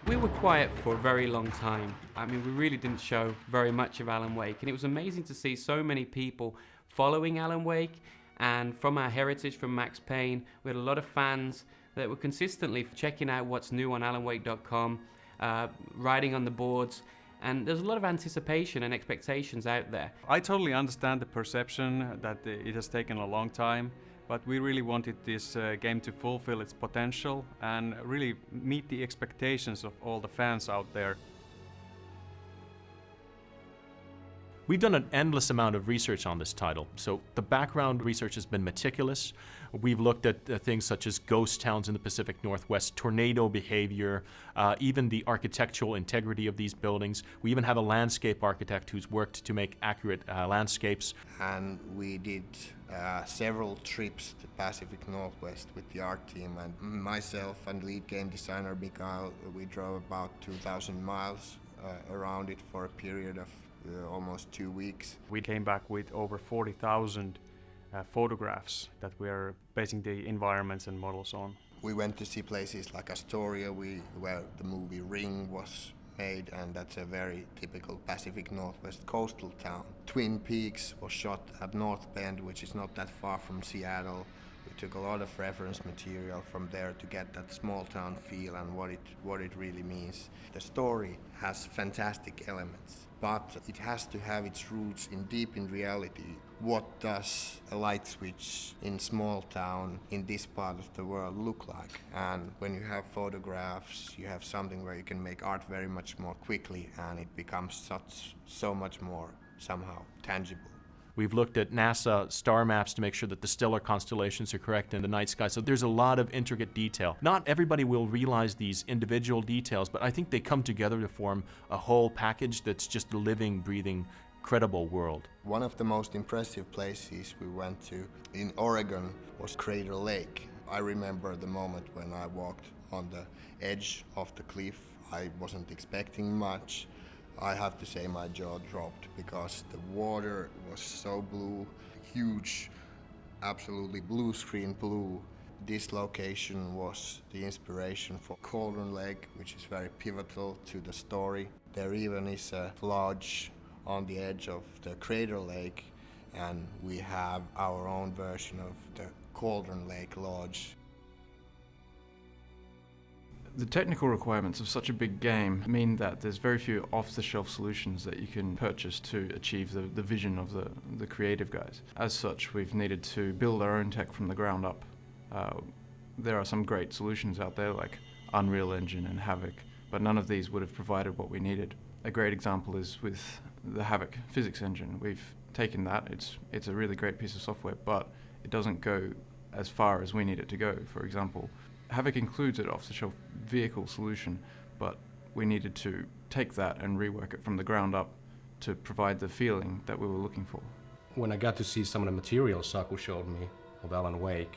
We were quiet for a very long time. I mean, we really didn't show very much of Alan Wake, and it was amazing to see so many people following Alan Wake. And from our heritage, from Max Payne, we had a lot of fans that were consistently checking out what's new on alanwake.com, writing on the boards, and there's a lot of anticipation and expectations out there. I totally understand the perception that it has taken a long time, but we really wanted this game to fulfill its potential and really meet the expectations of all the fans out there. We've done an endless amount of research on this title, so the background research has been meticulous. We've looked at things such as ghost towns in the Pacific Northwest, tornado behavior, even the architectural integrity of these buildings. We even have a landscape architect who's worked to make accurate landscapes. And we did several trips to Pacific Northwest with the art team, and myself and lead game designer Mikael, we drove about 2,000 miles around it for a period of almost 2 weeks. We came back with over 40,000 photographs that we are basing the environments and models on. We went to see places like Astoria, where the movie Ring was made, and that's a very typical Pacific Northwest coastal town. Twin Peaks was shot at North Bend, which is not that far from Seattle. We took a lot of reference material from there to get that small town feel and what it really means. The story has fantastic elements, but it has to have its roots deep in reality. What does a light switch in small town in this part of the world look like? And when you have photographs, you have something where you can make art very much more quickly, and it becomes so much more somehow tangible. We've looked at NASA star maps to make sure that the stellar constellations are correct in the night sky. So there's a lot of intricate detail. Not everybody will realize these individual details, but I think they come together to form a whole package that's just a living, breathing, credible world. One of the most impressive places we went to in Oregon was Crater Lake. I remember the moment when I walked on the edge of the cliff. I wasn't expecting much. I have to say my jaw dropped because the water was so blue, huge, absolutely blue screen blue. This location was the inspiration for Cauldron Lake, which is very pivotal to the story. There even is a lodge on the edge of the Crater Lake, and we have our own version of the Cauldron Lake Lodge. The technical requirements of such a big game mean that there's very few off-the-shelf solutions that you can purchase to achieve the vision of the creative guys. As such, we've needed to build our own tech from the ground up. There are some great solutions out there like Unreal Engine and Havoc, but none of these would have provided what we needed. A great example is with the Havoc physics engine. We've taken that, it's a really great piece of software, but it doesn't go as far as we need it to go. For example, Havoc includes an off-the-shelf vehicle solution, but we needed to take that and rework it from the ground up to provide the feeling that we were looking for. When I got to see some of the materials Saku showed me of Alan Wake,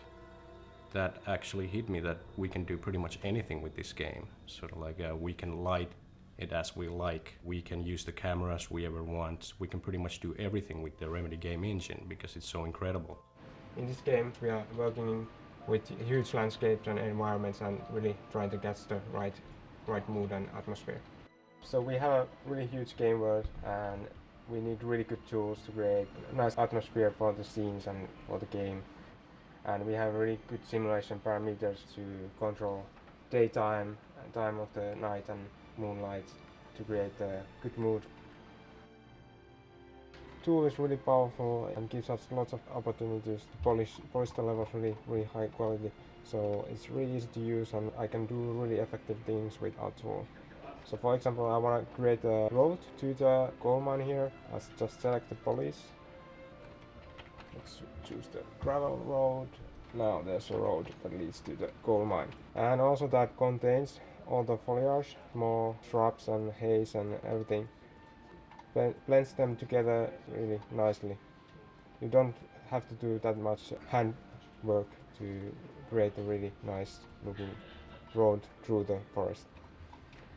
that actually hit me that we can do pretty much anything with this game. Sort of like we can light it as we like, we can use the cameras we ever want, we can pretty much do everything with the Remedy game engine because it's so incredible. In this game we are working with huge landscapes and environments and really trying to catch the right mood and atmosphere. So we have a really huge game world and we need really good tools to create a nice atmosphere for the scenes and for the game. And we have really good simulation parameters to control daytime, time of the night and moonlight to create a good mood. The tool is really powerful and gives us lots of opportunities to polish the levels really high quality. So it's really easy to use and I can do really effective things with our tool. So for example, I want to create a road to the gold mine here. I just select the police. Let's choose the gravel road. Now there's a road that leads to the gold mine. And also that contains all the foliage, more shrubs and haze and everything. Blends them together really nicely. You don't have to do that much hand work to create a really nice looking road through the forest.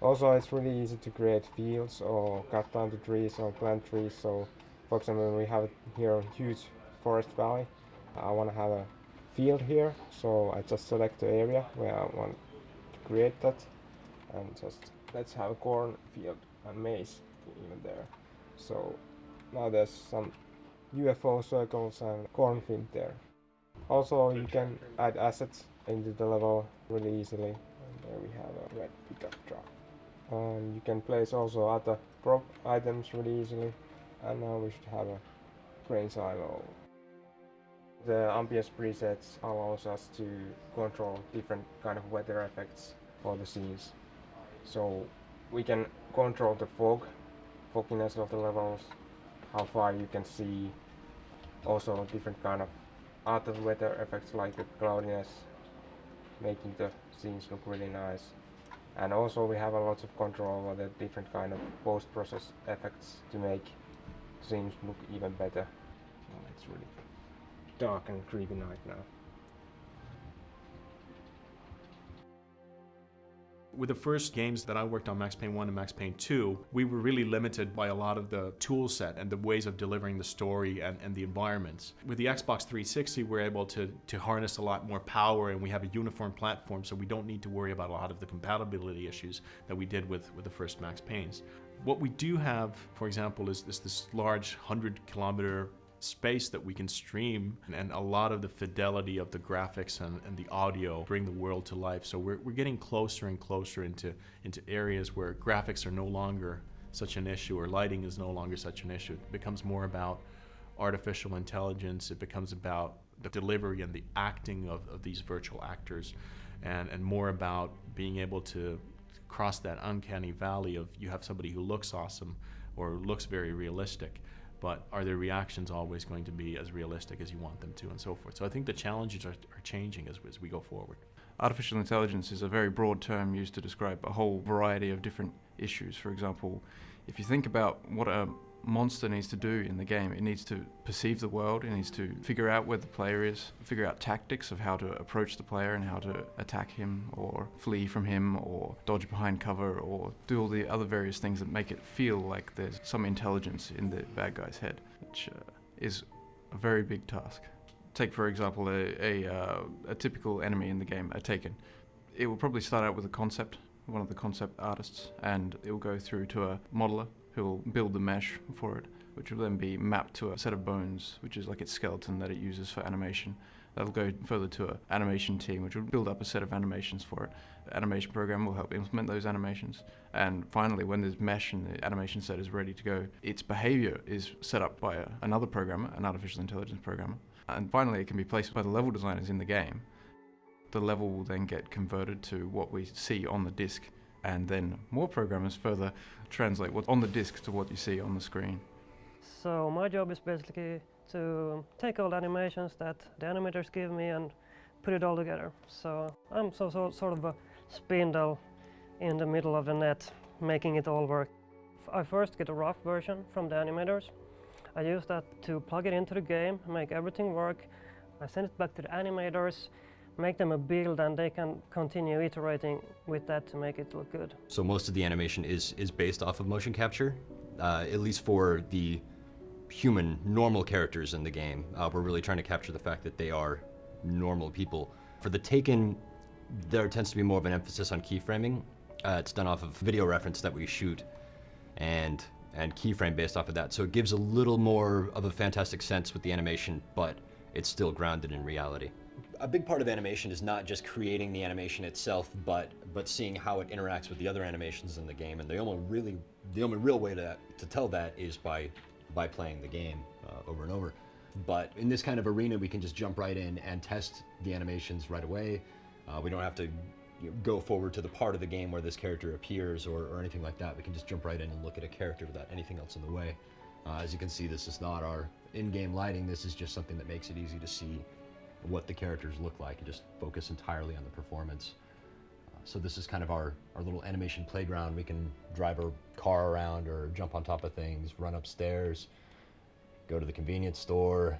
Also, it's really easy to create fields or cut down the trees or plant trees. So, for example, we have here a huge forest valley. I want to have a field here, so I just select the area where I want to create that and just let's have a cornfield and maize even there. So now there's some UFO circles and cornfield there. Also you can add assets into the level really easily. And there we have a red pickup truck. And you can place also other prop items really easily. And now we should have a grain silo. The ambience presets allows us to control different kind of weather effects for the scenes. So we can control the fogginess of the levels, how far you can see, also different kind of other weather effects like the cloudiness, making the scenes look really nice. And also we have a lot of control over the different kind of post-process effects to make scenes look even better. Oh, it's really dark and creepy night now. With the first games that I worked on, Max Payne 1 and Max Payne 2, we were really limited by a lot of the tool set and the ways of delivering the story and the environments. With the Xbox 360, we're able to harness a lot more power, and we have a uniform platform, so we don't need to worry about a lot of the compatibility issues that we did with the first Max Paynes. What we do have, for example, is this large 100-kilometer space that we can stream, and a lot of the fidelity of the graphics and the audio bring the world to life. So we're getting closer and closer into areas where graphics are no longer such an issue, or lighting is no longer such an issue. It becomes more about artificial intelligence. It becomes about the delivery and the acting of these virtual actors, and more about being able to cross that uncanny valley of you have somebody who looks awesome or looks very realistic, but are their reactions always going to be as realistic as you want them to, and so forth. So I think the challenges are changing as we go forward. Artificial intelligence is a very broad term used to describe a whole variety of different issues. For example, if you think about what a monster needs to do in the game, it needs to perceive the world, it needs to figure out where the player is, figure out tactics of how to approach the player and how to attack him or flee from him or dodge behind cover or do all the other various things that make it feel like there's some intelligence in the bad guy's head, which is a very big task. Take, for example, a typical enemy in the game, a Taken. It will probably start out with a concept, one of the concept artists, and it will go through to a modeler who will build the mesh for it, which will then be mapped to a set of bones, which is like its skeleton that it uses for animation. That'll go further to an animation team, which will build up a set of animations for it. The animation program will help implement those animations. And finally, when this mesh and the animation set is ready to go, its behavior is set up by another programmer, an artificial intelligence programmer. And finally, it can be placed by the level designers in the game. The level will then get converted to what we see on the disc, and then more programmers further translate what's on the disc to what you see on the screen. So my job is basically to take all the animations that the animators give me and put it all together. So I'm sort of a spindle in the middle of the net, making it all work. I first get a rough version from the animators. I use that to plug it into the game, make everything work. I send it back to the animators, make them a build, and they can continue iterating with that to make it look good. So most of the animation is based off of motion capture, at least for the human, normal characters in the game. We're really trying to capture the fact that they are normal people. For the Taken, there tends to be more of an emphasis on keyframing. It's done off of video reference that we shoot and keyframe based off of that. So it gives a little more of a fantastic sense with the animation, but it's still grounded in reality. A big part of animation is not just creating the animation itself, but seeing how it interacts with the other animations in the game. And the only real way to tell that is by playing the game over and over. But in this kind of arena, we can just jump right in and test the animations right away. We don't have to go forward to the part of the game where this character appears or anything like that. We can just jump right in and look at a character without anything else in the way. As you can see, this is not our in-game lighting. This is just something that makes it easy to see what the characters look like and just focus entirely on the performance. So this is kind of our little animation playground. We can drive our car around or jump on top of things, run upstairs, go to the convenience store.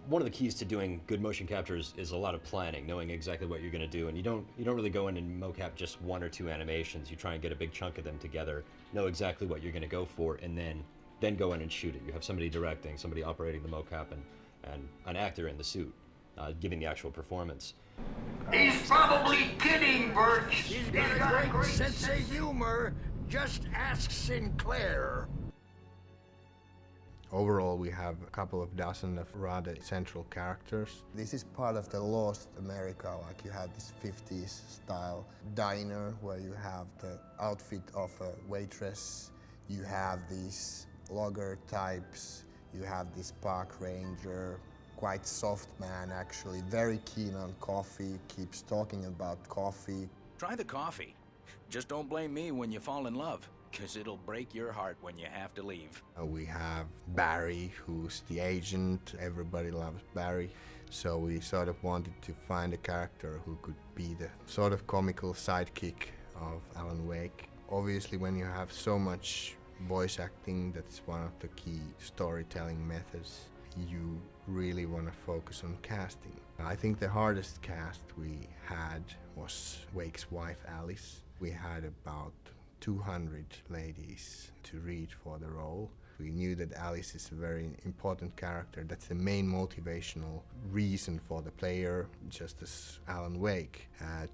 One of the keys to doing good motion captures is a lot of planning, knowing exactly what you're going to do. And you don't really go in and mocap just one or two animations. You try and get a big chunk of them together, know exactly what you're going to go for, and then go in and shoot it. You have somebody directing, somebody operating the mocap, and an actor in the suit. giving the actual performance. He's probably kidding, Birch. He's got a great sense of humor. Just ask Sinclair. Overall, we have a couple of dozen of rather central characters. This is part of the lost America, like you have this 50s style diner where you have the outfit of a waitress, you have these logger types, you have this park ranger, quite soft man actually, very keen on coffee, keeps talking about coffee. Try the coffee. Just don't blame me when you fall in love, because it'll break your heart when you have to leave. We have Barry, who's the agent. Everybody loves Barry. So we sort of wanted to find a character who could be the sort of comical sidekick of Alan Wake. Obviously, when you have so much voice acting, that's one of the key storytelling methods. You really want to focus on casting. I think the hardest cast we had was Wake's wife, Alice. We had about 200 ladies to read for the role. We knew that Alice is a very important character. That's the main motivational reason for the player, just as Alan Wake,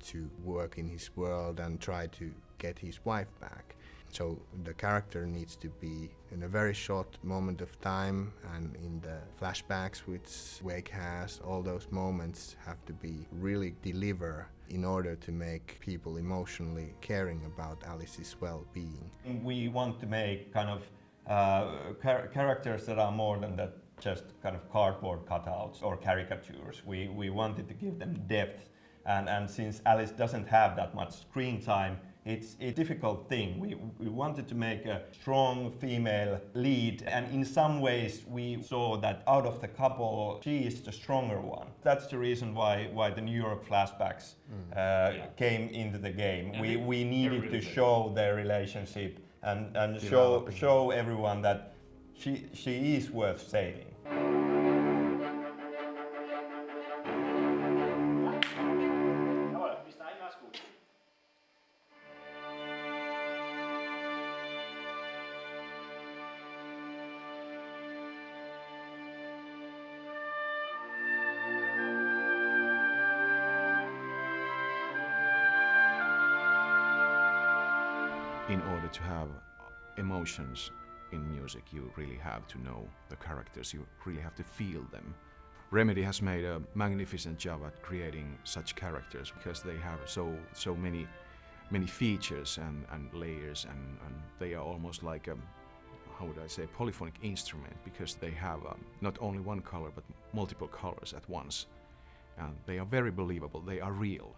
to work in his world and try to get his wife back. So the character needs to be in a very short moment of time, and in the flashbacks which Wake has, all those moments have to be really deliver in order to make people emotionally caring about Alice's well-being. We want to make kind of characters that are more than that just kind of cardboard cutouts or caricatures. We wanted to give them depth, and since Alice doesn't have that much screen time, it's a difficult thing. We wanted to make a strong female lead, and in some ways we saw that out of the couple, she is the stronger one. That's the reason why the New York flashbacks came into the game. We needed to show their relationship and show everyone that she is worth saving. In order to have emotions in music, you really have to know the characters, you really have to feel them. Remedy has made a magnificent job at creating such characters because they have so many features and layers, and they are almost like a, how would I say, polyphonic instrument, because they have not only one color but multiple colors at once. And they are very believable, they are real.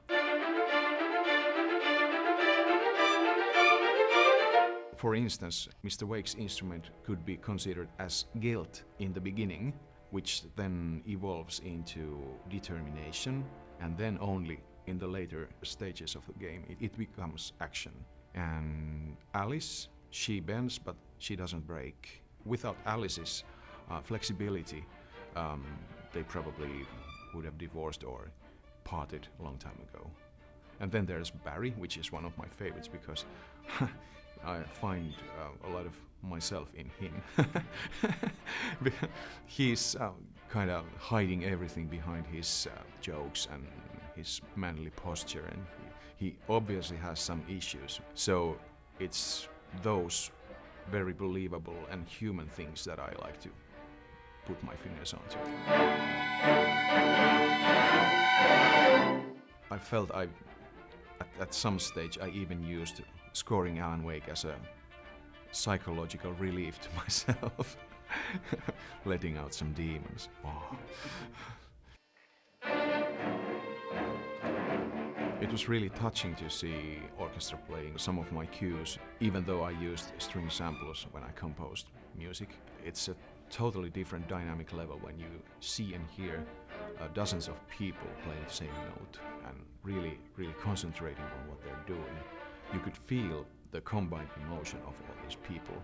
For instance, Mr. Wake's instrument could be considered as guilt in the beginning, which then evolves into determination, and then only in the later stages of the game it becomes action. And Alice, she bends but she doesn't break. Without Alice's flexibility, they probably would have divorced or parted a long time ago. And then there's Barry, which is one of my favorites because I find a lot of myself in him. He's kind of hiding everything behind his jokes and his manly posture, and he obviously has some issues. So it's those very believable and human things that I like to put my fingers onto. I felt at some stage I even used scoring Alan Wake as a psychological relief to myself, letting out some demons. Oh. It was really touching to see orchestra playing some of my cues, even though I used string samples when I composed music. It's a totally different dynamic level when you see and hear dozens of people playing the same note and really concentrating on what they're doing. You could feel the combined emotion of all these people.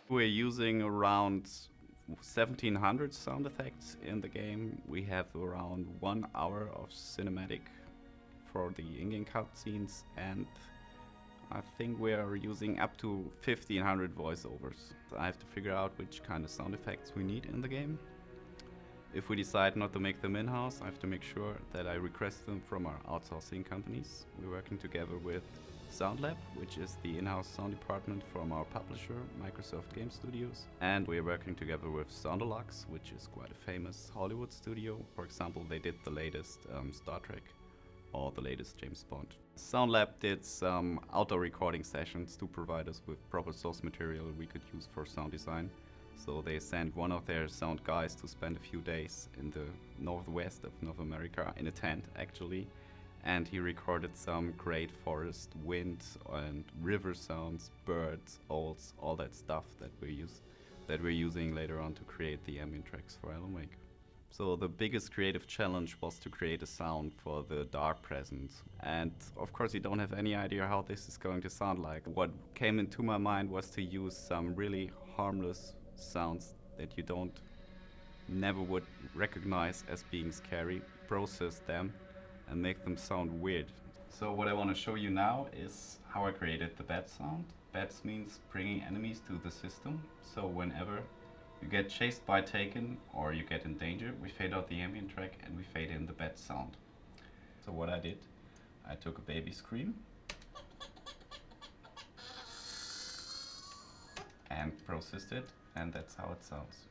We're using around 1700 sound effects in the game. We have around 1 hour of cinematic for the in-game cutscenes, and I think we are using up to 1500 voiceovers. I have to figure out which kind of sound effects we need in the game. If we decide not to make them in-house, I have to make sure that I request them from our outsourcing companies. We're working together with SoundLab, which is the in-house sound department from our publisher, Microsoft Game Studios. And we're working together with Soundalux, which is quite a famous Hollywood studio. For example, they did the latest Star Trek or the latest James Bond. SoundLab did some outdoor recording sessions to provide us with proper source material we could use for sound design. So they sent one of their sound guys to spend a few days in the northwest of North America, in a tent actually, and he recorded some great forest, wind and river sounds, birds, owls, all that stuff that we're using later on to create the ambient tracks for Alan Wake. So the biggest creative challenge was to create a sound for the dark presence. And of course you don't have any idea how this is going to sound like. What came into my mind was to use some really harmless sounds that you never would recognize as being scary, process them and make them sound weird. So what I want to show you now is how I created the bat sound. Bats means bringing enemies to the system. So whenever you get chased by Taken or you get in danger, we fade out the ambient track and we fade in the bat sound. So what I did, I took a baby scream and processed it, and that's how it sounds.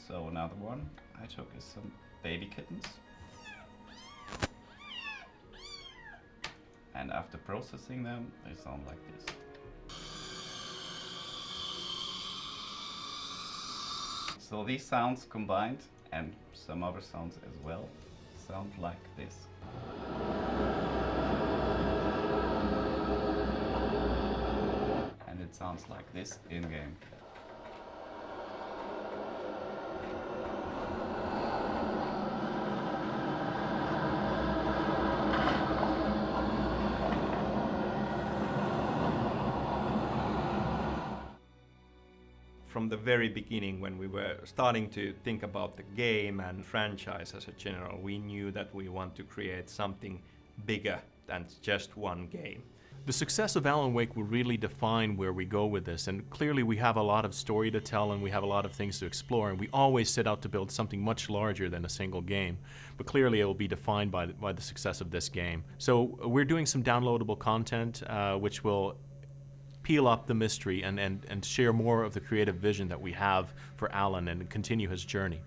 So another one I took is some baby kittens. And after processing them, they sound like this. So these sounds combined, and some other sounds as well, sound like this. And it sounds like this in-game. From the very beginning, when we were starting to think about the game and franchise as a general, we knew that we want to create something bigger than just one game. The success of Alan Wake will really define where we go with this, and clearly we have a lot of story to tell and we have a lot of things to explore, and we always set out to build something much larger than a single game, but clearly it will be defined by the success of this game. So we're doing some downloadable content which will peel up the mystery and share more of the creative vision that we have for Alan and continue his journey.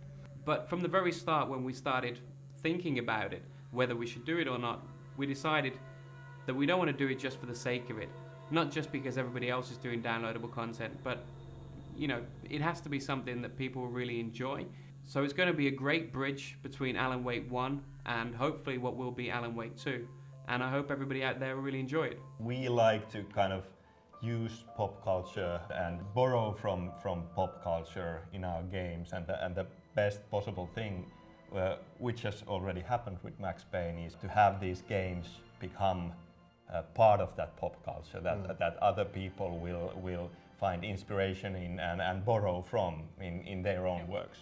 But from the very start, when we started thinking about it, whether we should do it or not, we decided that we don't want to do it just for the sake of it. Not just because everybody else is doing downloadable content, but you know, it has to be something that people will really enjoy. So it's going to be a great bridge between Alan Wake 1 and hopefully what will be Alan Wake 2. And I hope everybody out there will really enjoy it. We like to kind of use pop culture and borrow from pop culture in our games, and the best possible thing which has already happened with Max Payne is to have these games become part of that pop culture that other people will find inspiration in and borrow from in their own works.